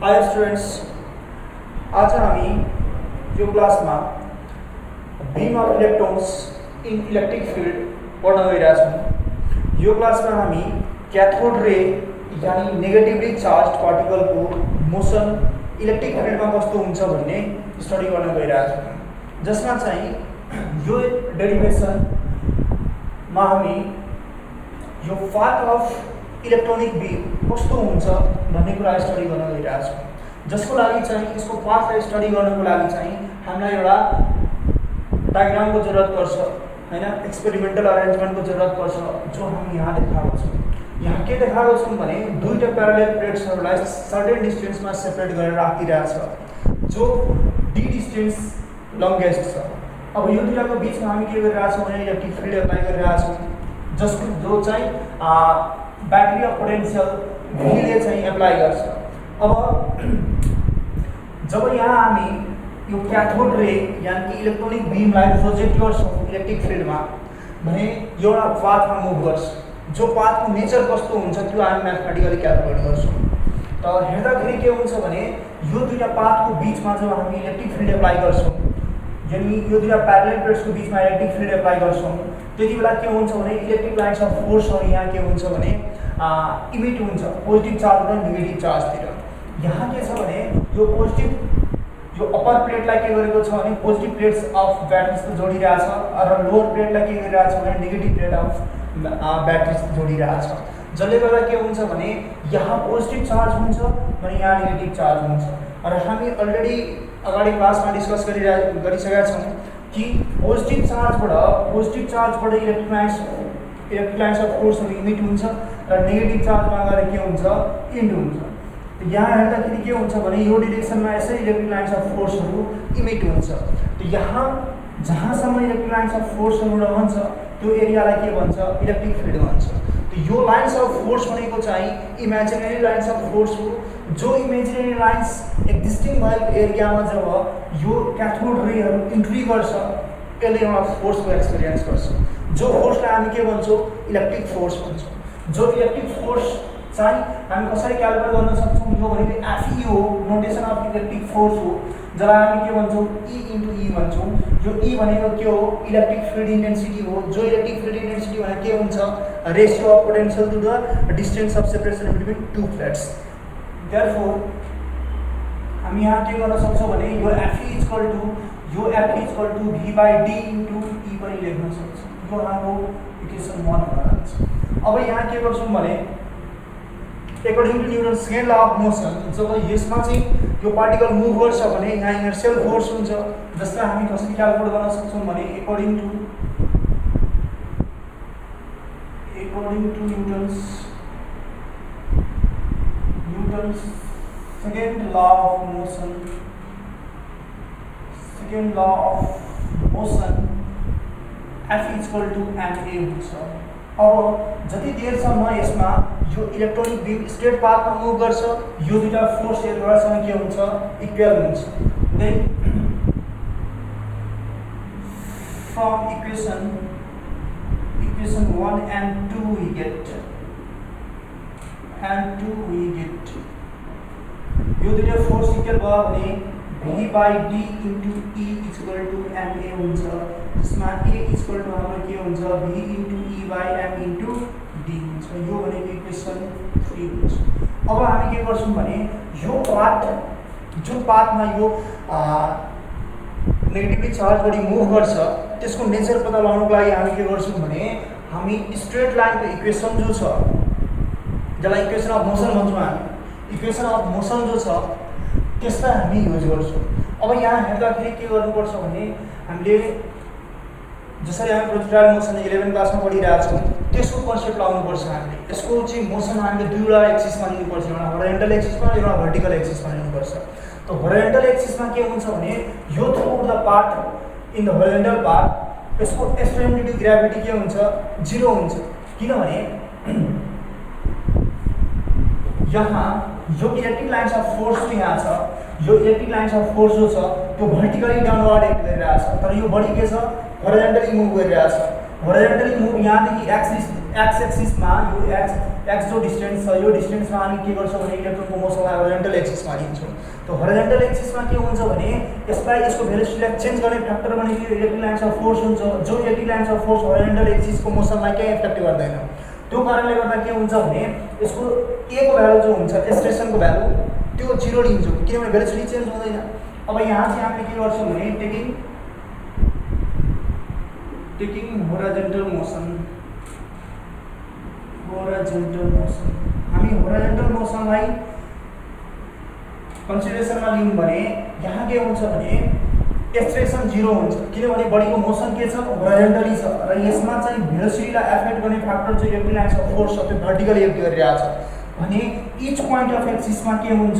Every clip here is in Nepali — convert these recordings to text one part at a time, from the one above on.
हाई स्टुडेंट्स, आज हामी यो क्लासमा beam of electrons in electric field पढ्न गइरहेछौँ। यो क्लासमा हामी क्याथोड रे यानी नेगेटिभली चार्ज पार्टिकलको मोसन इलेक्ट्रिक फिल्डमा कस्तो हुन्छ भन्ने स्टडी गर्न गइरहेछौँ, जसमा चाहिँ यो डेरिभेसनमा हामी यो पाथ अफ इलेक्ट्रोनिक बीम कस्तो हुन्छ भन्ने कुरा स्टडी गर्न गइरहेछौँ। जसको लागि चाहिँ यसको पाथलाई स्टडी गर्नको लागि चाहिँ हामीलाई एउटा डायग्रामको जरुरत पर्छ हैन, एक्सपेरिमेन्टल अरेन्जमेन्टको जरुरत पर्छ, जो हामी यहाँ देखाएको छौँ। यहाँ के देखाएको छौँ भने दुईटा प्यारलल प्लेट्सहरूलाई सर्टेन डिस्टेन्समा सेपरेट गरेर राखिरहेछ, जो डी डिस्टेन्स लङ्गेस्ट छ। अब यो दुईटाको बिचमा हामी के गरिरहेछौँ भने इलेक्ट्रिक फिल्ड एप्लाई गरिरहेछौँ, जसको जो चाहिँ ब्याट्री अफ पोटेन्सियल भीले चाहिँ एप्लाई गर्छ। अब जब यहाँ हामी यो क्याथोड रे यानी कि इलेक्ट्रोनिक बीमलाई प्रोजेक्ट गर्छौँ इलेक्ट्रिक फिल्डमा भने एउटा पाथमा मुभ गर्छ, जो पाथको नेचर कस्तो हुन्छ त्यो हामी म्याथमेटिकली क्यालकुलेट गर्छौँ। त हेर्दाखेरि के हुन्छ भने यो दुईटा पाथको बिचमा जब हामी इलेक्ट्रिक फिल्ड एप्लाई गर्छौँ, यानी यो दुईटा प्यारलल प्लेट्सको बिचमा इलेक्ट्रिक फिल्ड एप्लाई गर्छौँ, त्यति बेला के हुन्छ भने इलेक्ट्रिक लाइन्स अफ फोर्सहरू यहाँ के हुन्छ भने इमिट हुन्छ पोजिटिभ चार्ज र नेगेटिभ चार्जतिर। यहाँ के छ भने यो पोजिटिभ यो अप्पर प्लेटलाई के गरेको छ भने पोजिटिभ प्लेट्स अफ ब्याट्रिज जोडिरहेछ र लोवर प्लेटलाई के गरिरहेछ भने नेगेटिभ प्लेट अफ ब्याट्रिज जोडिरहेछ, जसले गर्दा के हुन्छ भने यहाँ पोजिटिभ चार्ज हुन्छ भने यहाँ नेगेटिभ चार्ज हुन्छ। र हामी अलरेडी अगाडि क्लासमा डिस्कस गरिसकेका छौँ कि पोजिटिभ चार्जबाट इलेक्ट्रिक लाइन्स अफ फोर्सहरू इमिट हुन्छ र नेगेटिभ चार्जमा गएर के हुन्छ इन्ड हुन्छ। यहाँ हेर्दाखेरि के हुन्छ भने यो डिरेक्सनमा यसै इलेक्ट्रिक लाइन्स अफ फोर्सहरू इमिट हुन्छ। त यहाँ जहाँसम्म इलेक्ट्रिक लाइन्स अफ फोर्सहरू रहन्छ त्यो एरियालाई के भन्छ इलेक्ट्रिक फिल्ड भन्छ। त यो लाइन्स अफ फोर्स भनेको चाहिँ इमेजिनरी लाइन्स अफ फोर्स हो, जो इमेजिनरी लाइन्स एक्जिस्टिङ भएको एरियामा जब यो क्याथोड रेहरू इन्ट्री गर्छ त्यसले एउटा फोर्सको एक्सपिरियन्स गर्छ, जो फोर्सलाई हामी के भन्छौँ इलेक्ट्रिक फोर्स भन्छौँ। जो इलेक्ट्रिक फोर्स चाहिँ हामी कसरी क्यालकुलेट गर्न सक्छौँ, यो भनेको एफई हो, नोटेसन अफ इलेक्ट्रिक फोर्स हो, जसलाई हामी के भन्छौँ ई इन्टु ई भन्छौँ। यो ई भनेको के हो इलेक्ट्रिक फिल्ड इन्टेन्सिटी हो, जो इलेक्ट्रिक फिल्ड इन्टेन्सिटी भनेको के हुन्छ ratio of potential to the distance of separation between two plates. Therefore हामी यहाँ के गर्न सक्छौँ भने यो FE equal to V by D into E पनि लेख्न सक्छौँ। यो हाम्रो इक्वेसन 1 हुन जान्छ। अब यहाँ के गर्छौँ भने according to Newton second law of motion, जब यसमा चाहिँ यो पार्टिकल मुभ गर्छ भने यहाँ इनर्शियल फोर्स हुन्छ, जसलाई हामी कसरी क्यालकुलेट गर्न सक्छौँ भने according to Newton's second law of motion f equal to m a हुन्छ। अब जति देरसम्म यसमा यो इलेक्ट्रोनिक बीम स्ट्रेट पाथमा मुभ गर्छ, यो दुईटा फोर्स एक अर्कासँग के हुन्छ इक्वल हुन्छ। Then from equation 1 and 2 we get यो दुईटा फोर्स इक्वल भयो भने v by d into e equal to ma हुन्छ, जसमा a equal to हाम्रो के हुन्छ v into e by m into d हुन्छ। यो भनेको इक्वेसन 3 हुन्छ। अब हामी के गर्छौँ भने यो जो पाथमा यो नेगेटिभली चार्जबाट मुभ गर्छ त्यसको नेचर पत्ता लगाउनको लागि हामी के गर्छौँ भने हामी स्ट्रेट लाइनको इक्वेसन जो छ, जसलाई इक्वेसन अफ मोसन भन्छौँ, हामी इक्वेसन अफ मोसन जो छ त्यसलाई हामी युज गर्छौँ। अब यहाँ हेर्दाखेरि के गर्नुपर्छ भने हामीले जसरी हामी प्रोजेक्टाइल मोसन 11 क्लासमा पढिरहेछौँ त्यसको कन्सेप्ट लगाउनुपर्छ। हामीले यसको चाहिँ मोसन हामीले दुईवटा एक्सिसमा लिनुपर्छ, एउटा होरिजोन्टल एक्सिसमा र एउटा भर्टिकल एक्सिसमा लिनुपर्छ। त होरिजोन्टल एक्सिसमा के हुन्छ भने यो through the part in the horizontal part यसको एक्सट्रिमिटी ग्रेभिटी के हुन्छ 0 हुन्छ, किनभने यहाँ यो इलेक्ट्रिक लाइन्स अफ फोर्स जो यहाँ छ, यो इलेक्ट्रिक लाइन्स अफ फोर्स जो छ त्यो भर्टिकली डाउनवर्ड एक्ट गरिरहेछ, तर यो बडी के छ होरिजोन्टली मुभ गरिरहेछ। होरिजोन्टली मुभ यहाँदेखि एक्स एक्सिसमा यो एक्स जो डिस्टेन्स छ यो डिस्टेन्समा हामी के गर्छौँ भने इलेक्ट्रोनको मोसनलाई हरिजन्टल एक्सिसमा लिन्छौँ। त हरिजन्टल एक्सिसमा के हुन्छ भने यसलाई यसको भेलोसिटीलाई चेन्ज गर्ने फ्याक्टर भनेको इलेक्ट्रिक लाइन्स अफ फोर्स हुन्छ, जो electric lines of force horizontal एक्सिसको मोसनलाई केही इफेक्ट गर्दैन। त्यो कारणले गर्दा के हुन्छ भने यसको ए को भ्यालु जो हुन्छ एक्सप्रेसनको भ्यालु त्यो 0 लिन्छौँ, किनभने भेलोसिटी चेन्ज हुँदैन। अब यहाँ चाहिँ हामीले के गर्छौँ भने टेकिङ होराइजन्टल मोसन हामी होराइजन्टल मोसनलाई कन्सिडरेसनमा लियौँ भने यहाँ के हुन्छ भने एक्सप्रेसन 0 हुन्छ, किनभने बडीको मोसन के छ होराइजन्टली छ र यसमा चाहिँ भेलोसिटीलाई एफेक्ट गर्ने फ्याक्टर चाहिँ इलेक्ट्रिक लाइन्स अफ फोर्स छ त्यो भर्टिकली एक्ट गरिरहेछ भने इच पोइन्ट अफ एक्सिसमा के हुन्छ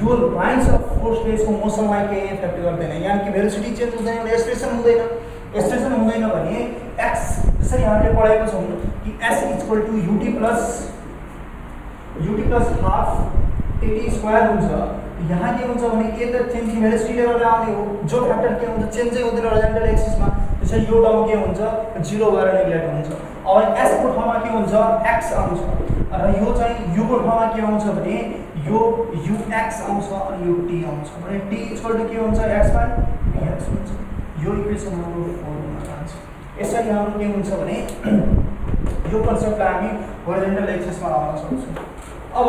यो लाइन्स अफ फोर्सले यसको मोसनलाई केही इफेक्ट गर्दैन, यानि कि भेलोसिटी चेन्ज हुँदैन, एक्सप्रेसन हुँदैन। एक्सप्रेसन हुँदैन भने एक्स जसरी हामीले पढेको छौँ कि s equal to u t plus half a t square हुन्छ। यहाँ के हुन्छ भने ए त चेन्जिङ भेलोसिटीले गर्दा आउने हो, जो फ्याक्टर के हुन्छ चेन्जै हुँदैन हरिजन्टल एक्सिसमा, त्यसैले यो टर्म के हुन्छ 0 भएर नेग्लेक्ट हुन्छ। अब एस को ठाउँमा के हुन्छ एक्स आउँछ र यो चाहिँ यू को ठाउँमा के आउँछ भने यो ux आउँछ अनि यो t आउँछ भने t इक्वल टु के हुन्छ x बाइ bx हुन्छ। यो इक्वेसन हाम्रो 4 मा जान्छ। यसरी हाम्रो के हुन्छ भने यो कन्सेप्टलाई हामी होरिजन्टल एक्सिसमा लाउन सक्छौँ। अब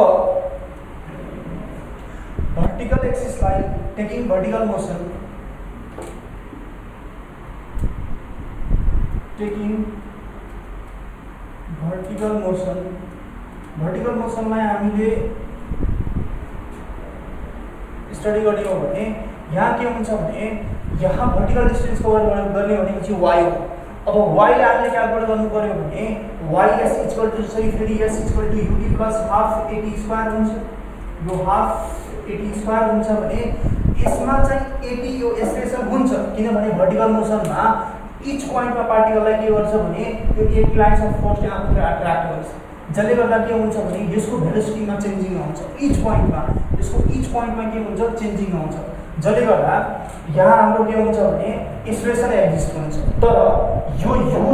भर्टिकल एक्सिसलाई टेकिङ भर्टिकल मोसनलाई हामीले स्टडी गर्ने हो भने यहाँ के हुन्छ भने यहाँ भर्टिकल डिस्टेन्स कभर गर्ने भनेपछि y हो। अब y लाई हामीले क्याल्कुलेट गर्नु पर्यो भने ys इक्वल टु जसरी फेरि s equal to ut plus half a t square हुन्छ। यो हाफ एटी स्क्वायर हुन्छ भने यसमा चाहिँ एटी यो एक्सप्रेसन हुन्छ, किनभने भर्टिकल मोसनमा इच पोइन्टमा पार्टिकललाई के गर्छ भने यो एटी लाइन्स अफ फोर्सले आफूलाई अट्र्याक्ट गर्छ, जसले गर्दा के हुन्छ भने यसको भेलोसिटीमा चेन्जिङ आउँछ। इच पोइन्टमा के हुन्छ चेन्जिङ आउँछ, जसले गर्दा यहाँ हाम्रो के हुन्छ भने एक्सप्रेसन एक्जिस्ट हुन्छ। तर यो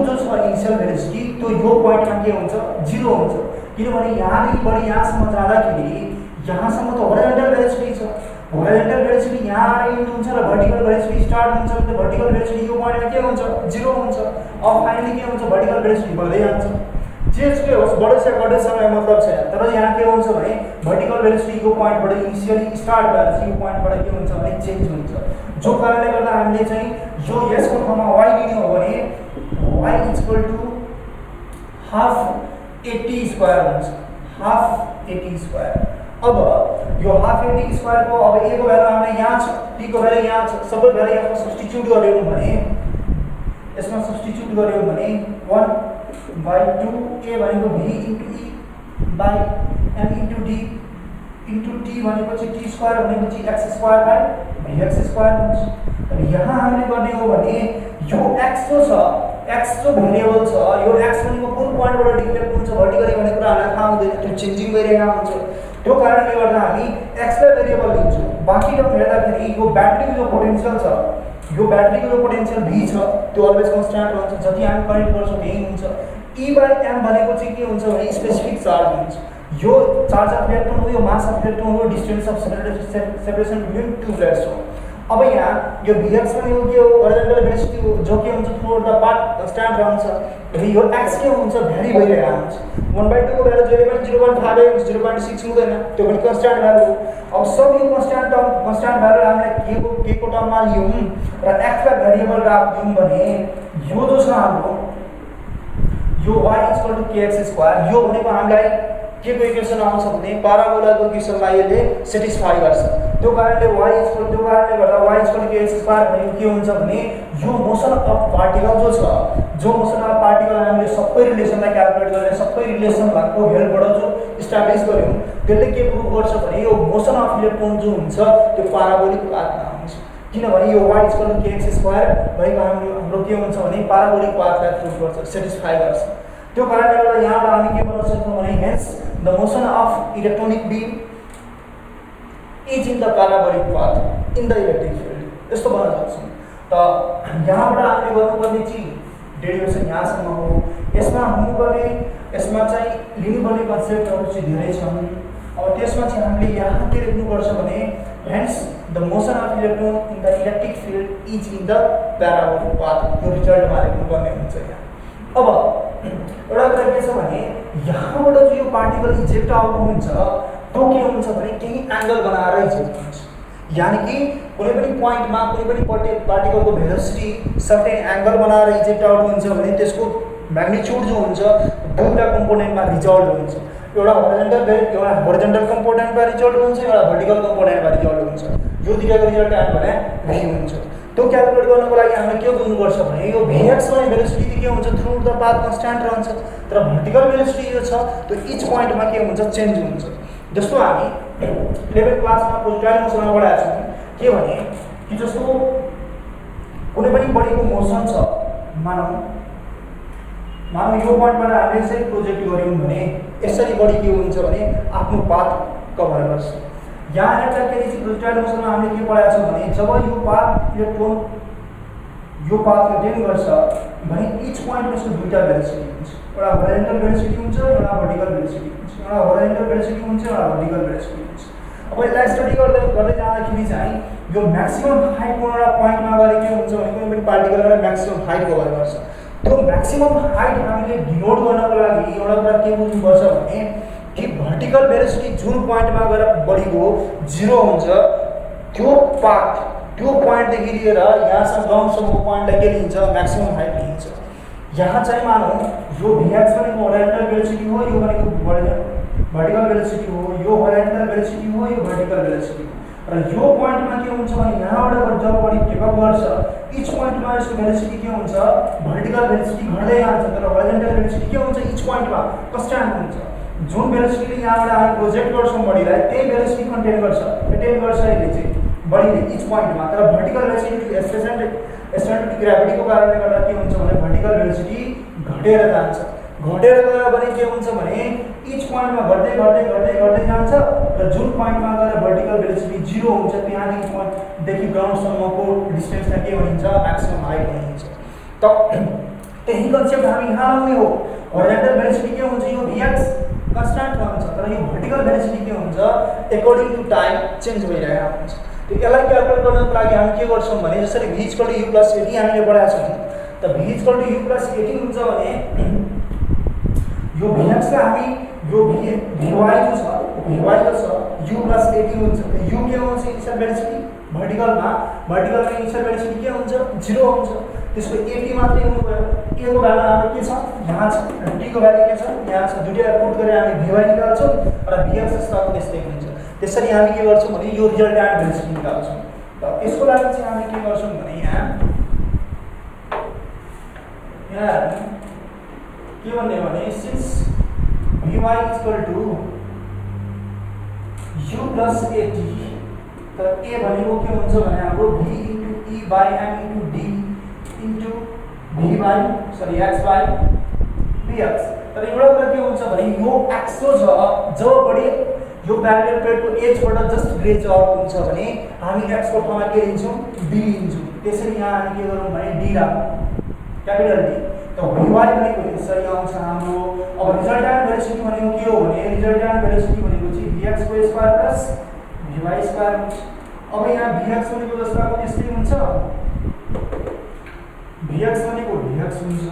जो छ इनिसियल भेलोसिटी त्यो यो पोइन्टमा के हुन्छ 0 हुन्छ, किनभने यहाँदेखि बढी यहाँसम्म जाँदाखेरि यहाँसम्म त होराइजन्टल भेलोसिटी छ, होराइजन्टल भेलोसिटी यहाँ आएर इन्ड हुन्छ र भर्टिकल भेलोसिटी स्टार्ट हुन्छ। त्यो भर्टिकल भेलोसिटी यो पोइन्टमा के हुन्छ 0 हुन्छ। अब फाइनली के हुन्छ भर्टिकल भेलोसिटी बढ्दै जान्छ, जेसुकै होस् बढोस् या घटोस् मतलब छैन। तर यहाँ के हुन्छ भने भर्टिकल भेलोसिटी यो पोइन्टबाट इनिसियली स्टार्ट भएर यो पोइन्टबाट के हुन्छ भने चेन्ज हुन्छ, जो कारणले गर्दा हामीले चाहिँ यो यसको ठाउँमा y लिने हो भने y equal to half a t square हुन्छ, हाफ एटी स्क्वायर। अब यो हाफ एटी स्क्वायर को अब a को भ्यालु हामीले यहाँ छ, t को भ्यालु यहाँ छ, सबै भ्यालु यहाँ सब्स्टिट्युट गर्यौं भने यसमा सब्स्टिट्युट गर्यौं भने 1/2 a भनेको v into e by m into d into t भनेपछि t स्क्वायर भनेपछि x square by vx square हुन्छ। अब यहाँ हामीले गर्ने हो भने यो x जो छ x जो भेरिएबल छ यो x भनेको कुन पोइन्टबाट डिफेक्ट हुन्छ भर्टिकली भन्ने कुरा हामीलाई थाहा हुँदैन, त्यो चेन्जिङ भइरहेको हुन्छ। त्यो कारणले गर्दा हामी x लाई भेरिएबल लिन्छौँ। बाँकी टर्म हेर्दाखेरि यो ब्याट्रीको जो पोटेन्शियल छ यो ब्याट्रीको जो पोटेन्शियल v छ त्यो अलवेज कन्स्ट्यान्ट रहन्छ, जति हामी कनेक्ट गर्छौँ त्यही हुन्छ। e बाइ m भनेको चाहिँ के हुन्छ भने स्पेसिफिक चार्ज हुन्छ, यो चार्ज अफ इलेक्ट्रोन हो, यो मास अफ इलेक्ट्रोन हो, distance of separation between two plates हो। अब यहाँ यो vx भनेको के हो हरिजन्टल भेलोसिटी हो, जो के हुन्छ थ्रू द पाथ कन्स्ट्यान्ट रहन्छ। यो x के हुन्छ भ्यारी भइरहेको हुन्छ, 1/2 को भ्यालु जहिले पनि 0.5 0.6 हुँदैन, त्यो पनि कन्स्ट्यान्ट भ्यालु हो। अब सब यो कन्स्ट्यान्ट भ्यालु हामीले के को टर्ममा लियौं र x लाई भेरिएबल राख्यौं भने यो जो छ हाम्रो यो y equal to kx square, यो भनेको हामीलाई के को इक्वेसन आउँछ भने पाराबोलाको इक्वेसनलाई यसले सेटिस्फाई गर्छ। त्यो कारणले गर्दा y equal to kx square भनेको के हुन्छ भने यो मोसन अफ पार्टिकल जो छ, जो मोसन अफ पार्टिकल हामीले सबै रिलेसनलाई क्याल्कुलेट गरेर सबै रिलेसनको हेल्पबाट जो इस्टाब्लिश गर्यौं त्यसले के प्रुभ गर्छ भने यो मोसन अफ इलेक्ट्रोन जो हुन्छ त्यो पाराबोलिक पाथमा आउँछ, किनभने यो y equal to kx square भनेको हाम्रो के हुन्छ भने पाराबोलिक पाथलाई प्रुभ गर्छ, सेटिस्फाई गर्छ। त्यो कारणले गर्दा यहाँबाट हामी के भन्न सक्छौँ भने hence the motion of electronic beam is in the parabolic path in the electric field, यस्तो भन्न सक्छौँ। त यहाँबाट हामीले गर्नुपर्ने चाहिँ डेरिभेसन यहाँसम्म हो। यसमा हुनुपर्ने यसमा चाहिँ लिनुपर्ने कन्सेप्टहरू चाहिँ धेरै छन्। अब त्यसमा चाहिँ हामीले यहाँ के लेख्नुपर्छ भने hence the motion of electron in the electric field is in the parabolic path, यो रिजल्टमा लेख्नुपर्ने हुन्छ यहाँ। अब एउटा कुरा के छ भने यहाँबाट जो यो पार्टिकल इजेक्ट आउट हुन्छ त्यो के हुन्छ भने केही एंगल बनाएर इजेक्ट हुन्छ। यानी कि कुनै पनि पोइन्टमा कुनै पनि पार्टिकलको भेलोसिटी सर्टेन एंगल बनाएर इजेक्ट आउट हुन्छ भने त्यसको म्याग्निट्युड जो हुन्छ दुईवटा कम्पोनेन्टमा रिजल्ट हुन्छ। एउटा हरिजन्टल कम्पोनेन्टमा रिजल्ट हुन्छ, एउटा भर्टिकल कम्पोनेन्टमा रिजल्ट हुन्छ। यो दुईटाको रिजल्ट आयो भने v हुन्छ। त्यो क्याल्कुलेट गर्नको लागि हामीले के गर्नुपर्छ भने यो vx मा भेलोसिटी के हुन्छ थ्रु द पाथ कन्स्ट्यान्ट रहन्छ, तर भर्टिकल भेलोसिटी जो छ त्यो इच पोइन्टमा के हुन्छ चेन्ज हुन्छ। जस्तो हामी 11 क्लासमा प्रोजेक्टाइल मोसनमा पढाएको छौँ के भने कि जस्तो कुनै पनि बडीको मोसन छ, मानौ यो पोइन्टबाट हामीले यसरी प्रोजेक्ट गर्यौँ भने यसरी बडी के हुन्छ भने आफ्नो पाथ कभर गर्छ। यहाँ हेर्दाखेरि चाहिँ प्रोजेक्टाइल मोसनमा हामीले के पढाएको छौँ भने जब यो पाथ इलेक्ट्रोन यो पाथ अटेन गर्छ भने इच पोइन्टमा यसको दुईटा भेलोसिटी हुन्छ, एउटा हरिजन्टल भेलोसिटी हुन्छ, एउटा भर्टिकल भेलोसिटी हुन्छ। एउटा हरिजन्टल भेलोसिटी हुन्छ, एउटा भर्टिकल भेलोसिटी हुन्छ। अब यसलाई स्टडी गर्दै जाँदाखेरि चाहिँ यो म्याक्सिमम हाइटको एउटा पोइन्टमा गएर के हुन्छ भने कुनै पनि पार्टिकलबाट म्याक्सिमम हाइट कभर गर्छ। त्यो म्याक्सिमम हाइट हामीले डिनोट गर्नको लागि एउटा कुरा के बुझ्नुपर्छ भने कि भर्टिकल भेलोसिटी जुन पोइन्टमा गएर बढीको 0 हुन्छ त्यो पोइन्टदेखि लिएर यहाँसम्म ग्राउन्डसम्मको पोइन्टलाई के लिन्छ म्याक्सिमम हाइट लिन्छ। यहाँ चाहिँ मानौँ यो vx भनेको हरिजन्टल भेलोसिटी हो, यो भनेको भर्टिकल भेलोसिटी हो, यो हरिजन्टल भेलोसिटी हो, यो भर्टिकल भेलोसिटी हो। र यो पोइन्टमा के हुन्छ भने यहाँबाट जब बडी टेकअप गर्छ इच पोइन्टमा यसको भेलोसिटी के हुन्छ भर्टिकल भेलोसिटी घट्दै जान्छ, तर हरिजन्टल भेलोसिटी के हुन्छ इच पोइन्टमा कन्स्ट्यान्ट हुन्छ। जुन भेलोसिटीले यहाँबाट हामी प्रोजेक्ट गर्छौँ बडीलाई त्यही भेलोसिटी एटेन गर्छ यसले चाहिँ बडीले इच पोइन्टमा, तर भर्टिकल भेलोसिटी एस्टेन्टिक ग्राभिटीको कारणले गर्दा के हुन्छ भने भर्टिकल भेलोसिटी घटेर जान्छ। घटेर गयो भने के हुन्छ भने इच पोइन्टमा घट्दै जान्छ र जुन पोइन्टमा गएर भर्टिकल भेलोसिटी 0 हुन्छ त्यहाँदेखि पोइन्टदेखि ग्राउन्डसम्मको डिस्टेन्सलाई के भनिन्छ म्याक्सिमम हाइट भनिन्छ। त त्यही कन्सेप्ट हामी यहाँ लाउने हो। हरिजन्टल भेलोसिटी के हुन्छ यो vx कन्स्ट्यान्ट रहन्छ, तर यो भर्टिकल भेलोसिटी के हुन्छ अकर्डिङ टु टाइम चेन्ज भइरहेको हुन्छ। त्यो यसलाई क्याल्कुलेट गर्नको लागि हामी के गर्छौँ भने जसरी v = u + 18 हामीले पढाएको छौँ, त v = u + 18 हुन्छ भने यो vx लाई हामी यो vy जो छ u + 18 हुन्छ। u के हुन्छ इनिशियल भेलोसिटी भर्टिकलमा इनिशियल भेलोसिटी के हुन्छ 0 हुन्छ, त्यसको 80 मात्रै हुनु भयो। a को भ्यालु हाम्रो के छ यहाँ छ, d को भ्यालु के छ यहाँ छ, दुईटा पुट गरेर हामी vy निकाल्छौँ र vx जस्तो त्यस्तै हुन्छ। त्यसरी हामी के गर्छौँ भने यो रिजल्टेन्ट भेलोसिटी निकाल्छौँ। त यसको लागि चाहिँ हामी के गर्छौँ भने यहाँ के भन्ने भने सिन्स vy = u + 80 त a भनेको के हुन्छ भने हाम्रो v * e / m * d * x / vx। तर एउटा कुरा के हुन्छ भने यो x जो छ जब बडी यो प्यारेलल प्लेटको एजबाट जस्ट ग्रेज आउट हुन्छ भने हामी x को ठाउँमा के लिन्छौँ d लिन्छौँ। त्यसरी यहाँ हामी के गरौँ भने d राखौँ क्यापिटल D। त vy भनेको यसरी आउँछ हाम्रो। अब रिजल्टेन्ट भेलोसिटी भनेको के हो भने रिजल्टेन्ट भेलोसिटी भनेको चाहिँ vx² + vy² हुन्छ। अब यहाँ vx भनेको जस्ताको त्यस्तै हुन्छ, vx भनेको vx हुन्छ,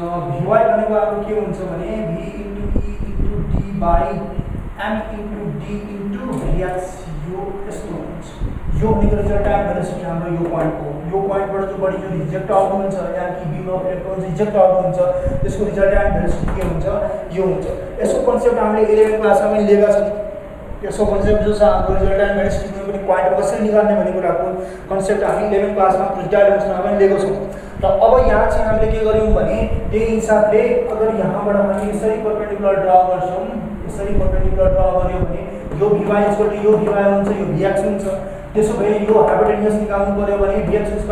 vy भनेको हाम्रो के हुन्छ भने v * e * d / m * d * vx यो यस्तो हुन्छ। यो भनेको रिजल्टेन्ट भेलोसिटी हाम्रो यो पोइन्टबाट जो बडी जो रिजेक्ट आउट हुन्छ या कि beam of electron reject out हुन्छ त्यसको रिजल्टेन्ट भेलोसिटी के हुन्छ यो हुन्छ। यसको कन्सेप्ट हामीले 11 क्लासमा पनि लिएका छौँ। यसको कन्सेप्ट जो छ हाम्रो रिजल्टेन्ट भेलोसिटी कुनै पनि पोइन्ट कसरी निकाल्ने भन्ने कुराको कन्सेप्ट हामी 11 क्लासमा प्रोजेक्टाइल मोसनमा पनि लिएको छौँ। र अब यहाँ चाहिँ हामीले के गर्यौँ भने त्यही हिसाबले अगर यहाँबाट हामी यसरी परपेन्डिकुलर ड्रा गर्छौँ, यसरी परपेन्डिकुलर ड्रा गर्यो भने यो vy = यो vy हुन्छ, यो vx हुन्छ। त्यसो भए यो हाइपोटेन्युस निकाल्नु पर्यो भने vx² +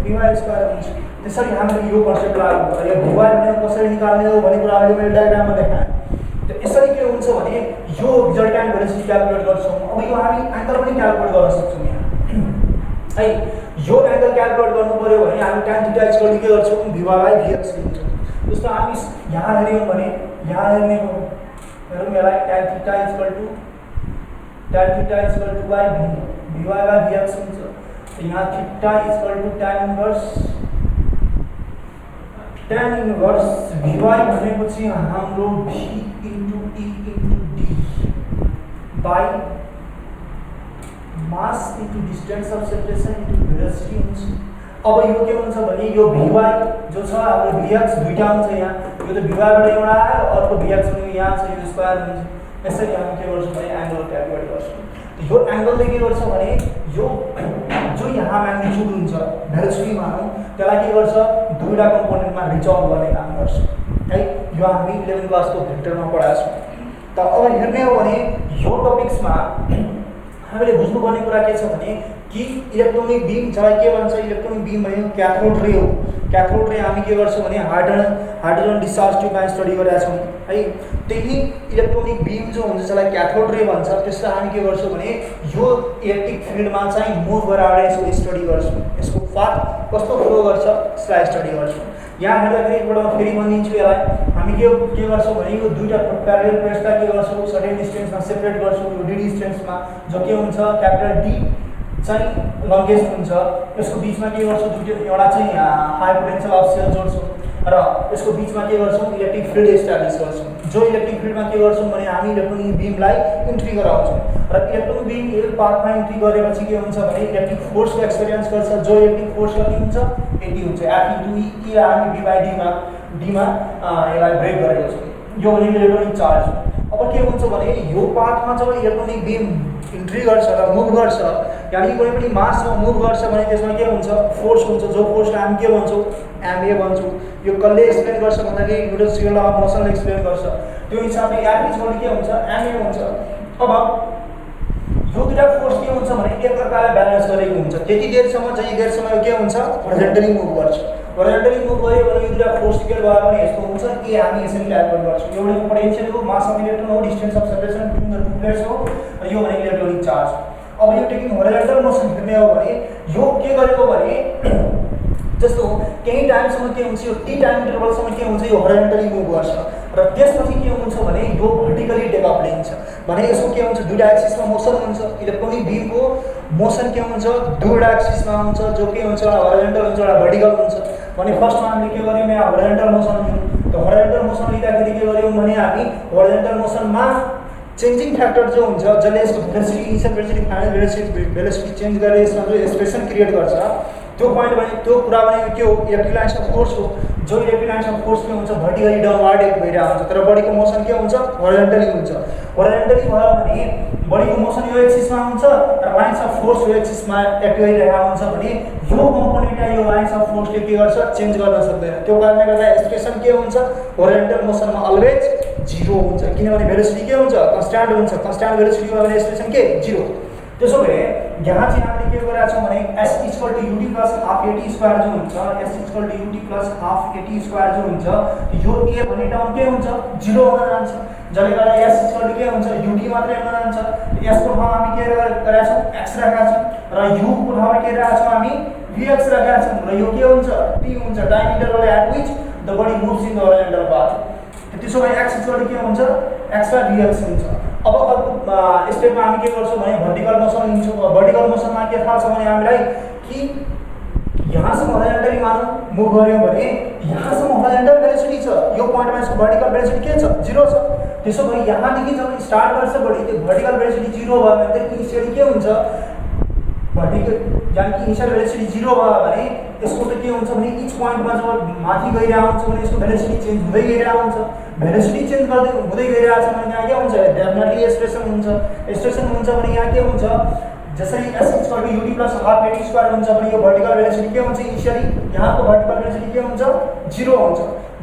vy² हुन्छ। त्यसरी हामीले यो कन्सेप्ट लागू गर्यो। vy भनेको कसरी निकाल्ने हो भन्ने कुरा अहिले मैले डायग्राममा देखाएँ। त यसरी के हुन्छ भने यो रिजल्टेन्ट भेलोसिटी क्याल्कुलेट गर्छौँ। अब यो हामी एंगल पनि क्याल्कुलेट गर्न सक्छौँ यहाँ है। यो एंगल क्याल्कुलेट गर्नु पर्यो भने हामी tan θ = के गर्छौँ vy/vx लिन्छौँ। जस्तो हामी यहाँ हेऱ्यौँ भने यहाँ हेर्ने हो हेरौँ यसलाई tan theta equal to y vy by vx हुन्छ। यहाँ theta equal to tan inverse vy भनेपछि हाम्रो v into e into d by mass into distance of separation into velocity हुन्छ। अब यो के हुन्छ भने यो vy जो छ हाम्रो vx दुईटा हुन्छ यहाँ यो त vy बाट एउटा आयो अर्को vx पनि यहाँ छ यो स्क्वायर हुन्छ। यसरी हामी के गर्छौँ भने एंगल क्याल्कुलेट गर्छौँ। यो एंगलले के गर्छ भने यो जो यहाँ म्याग्निट्युड हुन्छ भेलोसिटी मानौँ त्यसलाई के गर्छ दुईटा कम्पोनेन्टमा रिजल्भ गर्ने काम गर्छ है। यो हामी 11 क्लासको भेक्टरमा पढाएको छौँ। त अब हेर्ने हो भने यो टपिक्समा हामीले बुझ्नुपर्ने कुरा के छ भने कि इलेक्ट्रोनिक बीम जसलाई के भन्छ इलेक्ट्रोनिक बीम भनेको क्याथोड रे हो। क्याथोड रे हामी के गर्छौँ भने हाइड्रोजन डिस्चार्ज ट्युबमा स्टडी गरेका छौँ है। त्यही इलेक्ट्रोनिक बीम जो हुन्छ जसलाई क्याथोड रे भन्छ त्यसलाई हामी के गर्छौँ भने यो इलेक्ट्रिक फिल्डमा चाहिँ मुभ गराएर यसको स्टडी गर्छौँ। यसको पाथ कस्तो फ्लो गर्छ त्यसलाई स्टडी गर्छौँ। यहाँ हेर्दाखेरि एकपल्ट म फेरि भनिदिन्छु यसलाई हामी के गर्छौँ भने यो दुईटा प्यारलल प्लेट्सलाई के गर्छौँ सर्टेन डिस्टेन्समा सेपरेट गर्छौँ। यो डी डिस्टेन्समा जो के हुन्छ क्यापिटल डी चाहिँ लङ्गेस्ट हुन्छ यसको बीचमा के गर्छौँ एउटा चाहिँ हाई पोटेन्शियल अफ सेल जोड्छौँ र यसको बीचमा के गर्छौँ इलेक्ट्रिक फिल्ड इस्टाब्लिस गर्छौँ। जो इलेक्ट्रिक फिल्डमा के गर्छौँ भने हामी इलेक्ट्रोनिक बीमलाई इन्ट्री गराउँछौँ र इलेक्ट्रोनिक बीम एल पाथमा इन्ट्री गरेपछि के हुन्छ भने इलेक्ट्रिक फोर्सको एक्सपिरियन्स गर्छ। जो इलेक्ट्रिक फोर्स कति हुन्छ 80 हुन्छ। F into E र हामी V by डीमा यसलाई ब्रेक गरेको छौँ। यो भनेको इलेक्ट्रोनिक चार्ज। अब के हुन्छ भने यो पाथमा जब इलेक्ट्रोनिक बीम इन्ट्री गर्छ र मुभ गर्छ यानी कुनै पनि मासमा मुभ गर्छ भने त्यसमा के हुन्छ फोर्स हुन्छ। जो फोर्सलाई हामी के भन्छौँ MA भन्छौँ। यो कसले एक्सप्लेन गर्छ भन्दाखेरि न्युटन्स ल अफ मोसनले एक्सप्लेन गर्छ। त्यो हिसाबले F इक्वल के हुन्छ MA हुन्छ। अब यो दुईटा फोर्स के हुन्छ भने एकअर्कालाई ब्यालेन्स गरेको हुन्छ। त्यति देरसम्म चाहिँ देरसम्म यो के हुन्छ हरिजन्टली मुभ गर्छ। हरिजन्टली मुभ गर्यो भने यो दुईटा फोर्स के भयो भने यस्तो हुन्छ कि हामी यसरी क्याल्कुलेट गर्छौँ। यो भनेको पोटेन्शियल हो मास अफ इलेक्ट्रोन हो distance of separation between the two plates हो र यो भनेको इलेक्ट्रोनिक चार्ज। अब यो टेकिङ हरिजन्टल मोसन हेर्ने हो भने यो के गरेको भने जस्तो केही टाइमसम्म के हुन्छ यो टी टाइम इन्टरभलसम्म के हुन्छ यो हरिजन्टली मुभ गर्छ र त्यसपछि के हुन्छ भने यो भर्टिकली टेकअप लिन्छ भने यसको के हुन्छ दुईटा एक्सिसमा मोसन हुन्छ। इलेक्ट्रोनिक बीमको मोसन के हुन्छ दुईटा एक्सिसमा हुन्छ जो के हुन्छ एउटा हरिजन्टल हुन्छ एउटा भर्टिकल हुन्छ। भने फर्स्टमा हामीले के गर्यौँ यहाँ हरिजन्टल मोसन लियौँ। त हरिजन्टल मोसन लिँदाखेरि के गर्यौँ भने हामी हरिजन्टल मोसनमा चेन्जिङ फ्याक्टर जो हुन्छ जसले यसको velocity initial velocity final velocity change गरेर यसमा जो एक्सप्रेसन क्रिएट गर्छ त्यो पोइन्ट भने त्यो कुरा भनेको के हो इलेक्ट्रिक लाइन्स अफ फोर्स हो। जो इलेक्ट्रिक लाइन्स अफ फोर्स के हुन्छ भर्टिकली डाउनवर्ड भइरहेको हुन्छ तर बडीको मोसन के हुन्छ हरिजन्टली हुन्छ। हरिजन्टली भयो भने बडीको मोसन यो एक्सिसमा हुन्छ र लाइन्स अफ फोर्स यो एक्सिसमा एक्ट गरिरहेको हुन्छ भने यो कम्पोनेन्टलाई यो लाइन्स अफ फोर्सले के गर्छ चेन्ज गर्न सक्दैन। त्यो कारणले गर्दा एक्सप्रेसन के हुन्छ हरिजन्टल मोसनमा अलवेज 0 हुन्छ किनभने भेलोसिटी के हुन्छ कन्स्ट्यान्ट हुन्छ। कन्स्ट्यान्ट भेलोसिटी भयो भने एक्सप्रेसन के 0। त्यसो भए यहाँ चाहिँ हामीले के गरेका छौँ भने S equal to UT plus half AT square जो हुन्छ S equal to UT plus half AT square जो हुन्छ यो A भन्ने टर्म के हुन्छ 0 हुन जान्छ। जसले गर्दा S इक्वल टु के हुन्छ UT मात्रै हुन जान्छ। S को ठाउँमा हामी के गरेका छौँ x राखेका छौँ र U को ठाउँमा के राखेका छौँ हामी Vx राखेका छौँ र यो के हुन्छ T हुन्छ time interval at which the body moves in the horizontal path. त्यसो भए x इक्वल टु के हुन्छ x बाइ Vx हुन्छ। अब स्टेपमा हामी के गर्छौँ भने भर्टिकल मोसन लिन्छौँ। भर्टिकल मोसनमा के थाहा छ भने हामीलाई कि यहाँसम्म हरिजन्टली मानौँ मुभ गऱ्यौँ भने यहाँसम्म हरिजन्टल भेलोसिटी छ। यो पोइन्टमा यसको भर्टिकल भेलोसिटी के छ 0 छ। त्यसो भए यहाँदेखि जब स्टार्ट गर्छ बडी त्यो भर्टिकल भेलोसिटी 0 भयो भने त इनिसियली के हुन्छ भर्टिकल यानी कि इनिसियल भेलोसिटी 0 भयो भने यसको त के हुन्छ भने इच पोइन्टमा जब माथि गइरहेको हुन्छ भने यसको भेलोसिटी चेन्ज हुँदै गइरहेको हुन्छ। भेलोसिटी चेन्ज गर्दै हुँदै गइरहेको छ भने यहाँ के हुन्छ डेफिनेटली एक्सप्रेसन हुन्छ। एक्सप्रेसन हुन्छ भने यहाँ के हुन्छ जसरी S equal to UT plus half AT square हुन्छ भने यो भर्टिकल भेलोसिटी के हुन्छ इनिसियली यहाँको भर्टिकल भेलोसिटी के हुन्छ 0 हुन्छ।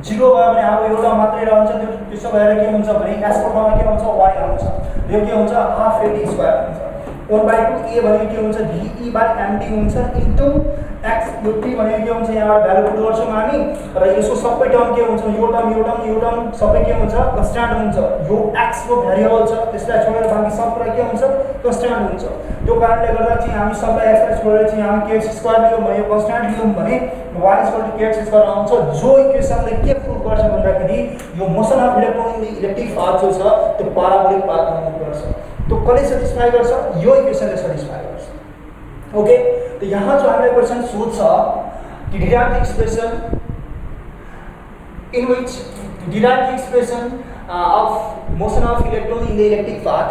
0 भयो भने अब एउटा मात्रै रहन्छ त्यसो भएर के हुन्छ भने S को ठाउँमा के हुन्छ y आउँछ। यो के हुन्छ हाफ AT स्क्वायर हुन्छ। 1/2 ए भनेको के हुन्छ VE/MD हुन्छ इन्टु x यो t भनेको के हुन्छ यहाँबाट भ्यालु पुट गर्छौँ हामी र यसको सबै टर्म के हुन्छ यो टर्म सबै के हुन्छ कन्स्ट्यान्ट हुन्छ यो x को भेरिएबल छ त्यसलाई छोडेर बाँकी सब कुरा के हुन्छ कन्स्ट्यान्ट हुन्छ त्यो कारणले गर्दा चाहिँ हामी सबलाई x लाई छोडेर चाहिँ हामी kx² लियौँ भने यो कन्स्ट्यान्ट लियौँ भने y = kx² आउँछ जो इक्वेसनले के प्रुभ गर्छ भन्दाखेरि यो motion of electron in the electric path जो छ त्यो प्याराबोलिक पाथमा मुभ गर्छ तो कसले सेटिस्फाई गर्छ यो इक्वेसनले सेटिस्फाई गर्छ ओके तो यहाँ जो हामीलाई क्वेशन सोध्छ कि derive the expression in which derive the expression of motion of electron in the electric path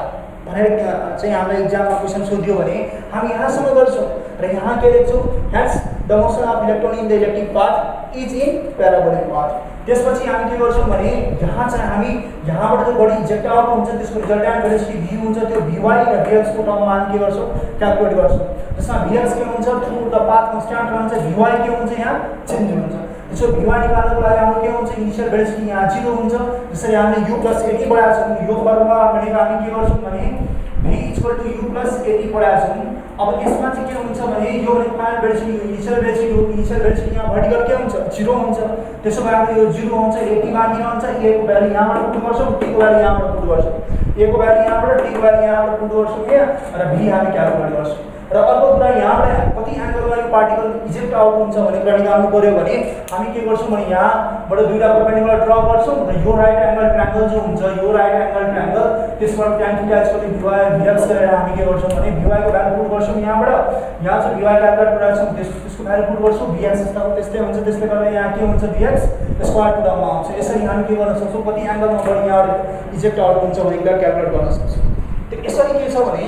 भनेर चाहिँ हामीलाई एक्जाममा क्वेशन सोध्यो भने हामी यहाँसम्म गर्छौँ र यहाँ के लेख्छौँ hence the motion of electron in the electric path is in parabolic path त्यसपछि हामी के गर्छौँ भने यहाँ चाहिँ हामी यहाँबाट जो बडी इजेक्ट आउट हुन्छ त्यसको रिजल्टेन्ट भेलोसिटी v हुन्छ त्यो vy र vx को टर्ममा हामी के गर्छौँ क्याल्कुलेट गर्छौँ जसमा vx के हुन्छ थ्रु द पाथ कन्स्ट्यान्ट रहन्छ vy के हुन्छ यहाँ चेन्ज हुन्छ त्यसो vy निकाल्नको लागि हाम्रो के हुन्छ इनिशियल भेलोसिटी यहाँ 0 हुन्छ जसरी हामीले u + 80 पढाएको छौँ यो फर्मुला भनेको हामी के गर्छौँ भने v = u + 80 पढाएको छौँ अब यसमा चाहिँ के हुन्छ भने यो भने फाइनल भेलोसिटी इनिशियल भेलोसिटी यहाँ भर्टिकल के हुन्छ 0 हुन्छ त्यसो भए हाम्रो यो 0 हुन्छ 80 बाँकी रहन्छ a को भ्यालु यहाँबाट पुट गर्छौँ t को भ्यालु यहाँबाट पुट गर्छौँ a को भ्यालु यहाँबाट t को भ्यालु यहाँबाट पुट गर्छौँ के र v हामी क्याल्कुलेट गर्छौँ र अर्को कुरा यहाँबाट कति एंगलमा यो पार्टिकल इजेक्ट आउट हुन्छ भने कुरा निकाल्नु पर्यो भने हामी के गर्छौँ भने यहाँबाट दुईटा परपेन्डिकुलर ड्रा गर्छौँ र यो राइट एंगल ट्रायंगल जो हुन्छ यो राइट एंगल ट्रायंगल त्यसबाट tan θ = vy गरेर हामी के गर्छौँ भने vy को भ्यालु पुट गर्छौँ यहाँबाट यहाँ चाहिँ vy क्याल्कुलेट गरेर छौँ त्यसको भ्यालु पुट गर्छौँ vx त्यस्तै हुन्छ त्यसले गर्दा यहाँ के हुन्छ vx स्क्वायर टर्ममा आउँछ यसरी हामी के गर्न सक्छौँ कति एंगलमा बडी यहाँबाट इजेक्ट आउट हुन्छ भने कुरा क्याल्कुलेट गर्न सक्छौँ त यसरी के छ भने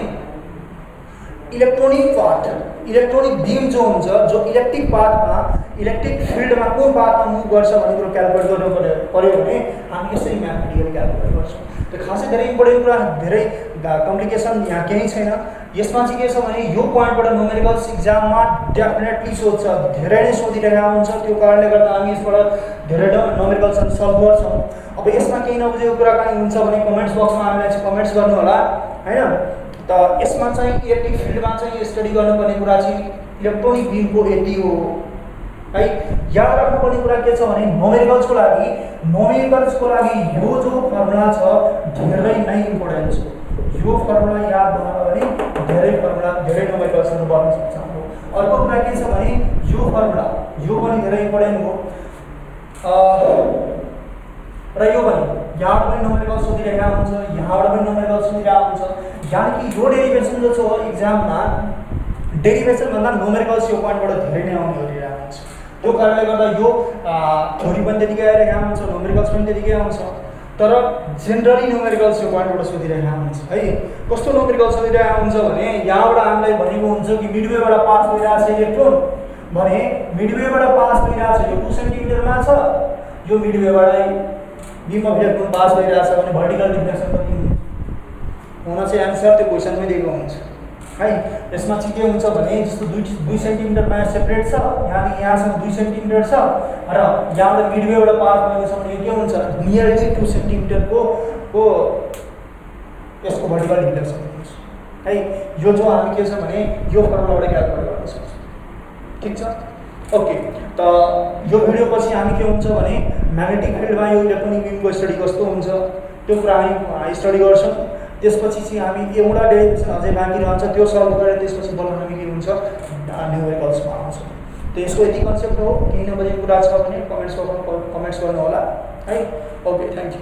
इलेक्ट्रोनिक बीम जो हुन्छ जो इलेक्ट्रिक पाथमा इलेक्ट्रिक फिल्डमा कुन पाथमा मुभ गर्छ भन्ने कुरो क्याल्कुलेट गर्नु पर्यो भने हामी यसरी म्याथमेटिकली क्याल्कुलेट गर्छौँ त्यो खासै धेरै इम्पोर्टेन्ट कुरा धेरै कम्प्लिकेसन यहाँ केही छैन यसमा चाहिँ के छ भने यो पोइन्टबाट न्युमेरिकल्स एक्जाममा डेफिनेटली सोध्छ धेरै नै सोधिरहेको हुन्छ त्यो कारणले गर्दा हामी यसबाट धेरै न्युमेरिकल्सहरू सल्भ गर्छौँ अब यसमा केही नबुझेको कुराकानी हुन्छ भने कमेन्ट्स बक्समा हामीलाई चाहिँ कमेन्ट्स गर्नु होला हैन त यसमा चाहिँ इलेक्ट्रिक फिल्डमा चाहिँ स्टडी गर्नुपर्ने कुरा चाहिँ इलेक्ट्रोनिक बीमको एटी हो है याद राख्नुपर्ने कुरा के छ भने न्युमेरिकल्सको लागि यो जो फर्मुला छ धेरै नै इम्पोर्टेन्ट छ यो फर्मुला याद बनाउन भने धेरै न्युमेरिकल्सहरु बन्न सक्छ हाम्रो अर्को कुरा के छ भने यो फर्मुला यो पनि धेरै इम्पोर्टेन्ट हो र यो पनि यहाँबाट पनि न्युमेरिकल्स सोधिरहेका हुन्छ यहाँबाट पनि न्युमेरिकल्स सोधिरहेका हुन्छ यानी कि यो डेरिभेसन जो छ एक्जाममा डेरिभेसन भन्दा न्युमेरिकल्स यो पोइन्टबाट धेरै नै आउने गरिरहेको हुन्छ त्यो कारणले गर्दा यो थ्योरी पनि त्यतिकै आइरहेको हुन्छ न्युमेरिकल्स पनि त्यतिकै आउँछ तर जेनरली न्युमेरिकल्स यो पोइन्टबाट सोधिरहेको हुन्छ है कस्तो न्युमेरिकल्स सोधिरहेको हुन्छ भने यहाँबाट हामीलाई भनेको हुन्छ कि मिडवेबाट पास भइरहेको छ इलेक्ट्रोन भने मिडवेबाट पास भइरहेको छ यो 2 सेन्टिमिटरमा छ यो मिडवेबाटै बीम अफ इलेक्ट्रोन पास भइरहेको छ भने भर्टिकल डिफ्लेक्सन कति हुन चाहिँ आन्सर त्यो क्वेसनमै दिएको हुन्छ है यसमा चाहिँ के हुन्छ भने जस्तो 2 सेन्टिमिटरमा सेपरेट छ यहाँदेखि यहाँसम्म 2 सेन्टिमिटर छ र यहाँबाट मिडवेबाट पास भएको छ भने के हुन्छ नियरली 2 सेन्टिमिटरको यसको भर्टिकल डिफ्लेक्सन हुन्छ है यो जो हामी के छ भने यो फर्मुलाबाट क्याल्कुलेट गर्न सक्छौँ ठीक छ ओके त यो भिडियो पछि हामी के हुन्छ भने म्याग्नेटिक फिल्डमा यो इलेक्ट्रोनिक बीमको स्टडी कस्तो हुन्छ त्यो कुरा हामी स्टडी गर्छौँ त्यसपछि चाहिँ हामी एउटा डेरिभेसन अझै बाँकी रहन्छ त्यो सल्भ गरेर त्यसपछि बल्ल हामी के हुन्छ न्युमेरिकल्समा आउँछ त यसको यति कन्सेप्ट हो केही नबुझेको कुरा छ भने कमेन्ट्स गर्नु होला है ओके थ्यांक यू